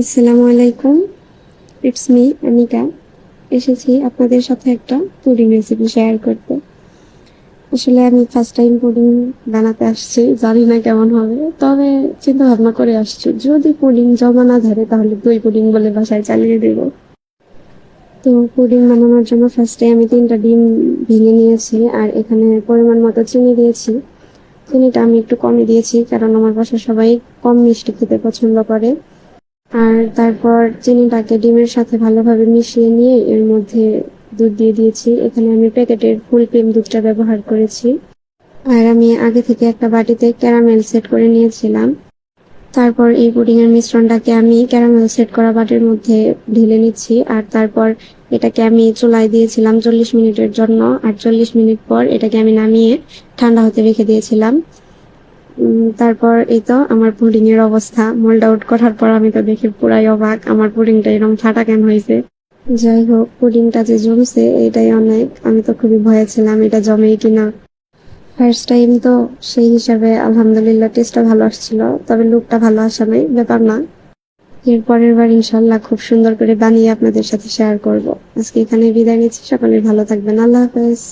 আসসালামু আলাইকুম, it's me Anika. এসেছি আপনাদের সাথে একটা পুডিং রেসিপি শেয়ার করতে। আসলে আমি ফার্স্ট টাইম পুডিং বানাতে আসছি, জানি না কেমন হবে, তবে চিন্তা ভাবনা করে আসছি যদি পুডিং জমা না ধরে তাহলে দই পুডিং বলে বাসায় চালিয়ে দেব। তো পুডিং বানানোর জন্য ফার্স্টে আমি 3টা ডিম ভেঙে নিয়েছি আর এখানে পরিমাণ মতো চিনি দিয়েছি। চিনিটা আমি একটু কমই দিয়েছি কারণ আমার বাসায় সবাই কম মিষ্টি খেতে পছন্দ করে। আর তারপর চিনিটাকে ডিমের সাথে ভালোভাবে মিশিয়ে নিয়ে এর মধ্যে দুধ দিয়ে দিয়েছি। এখানে আমি প্যাকেটের ফুল ক্রিম দুধটা ব্যবহার করেছি। আর আমি আগে থেকে একটা বাটিতে ক্যারামেল সেট করে নিয়েছিলাম। তারপর এই পুডিং এর মিশ্রণটাকে আমি ক্যারামেল সেট করা বাটির মধ্যে ঢেলে নিচ্ছি আর তারপর এটাকে আমি চুলায় দিয়েছিলাম 40 মিনিটের জন্য। আর 40 মিনিট পর এটাকে আমি নামিয়ে ঠান্ডা হতে রেখে দিয়েছিলাম। তারপর এই তো আমার পুডিং এর অবস্থা। মোল্ড আউট করার পর আমি তো দেখে পুরাই অবাক, আমার পুডিংটা এরকম ফাটা কেন হয়েছে। যাই হোক, পুডিংটা যে জমছে এটাই অনেক। আমি তো খুবই ভয়ে ছিলাম এটা জমেই কিনা। ফার্স্ট টাইম তো সেই হিসাবে আলহামদুলিল্লাহ টেস্টটা ভালো আসছিল, তবে লুকটা ভালো আসা নাই, ব্যাপার না। এর পরের বার ইনশাল্লাহ খুব সুন্দর করে বানিয়ে আপনাদের সাথে শেয়ার করব। আজকে এখানে বিদায় নিচ্ছি, সকলে ভালো থাকবেন, আল্লাহ হাফেজ।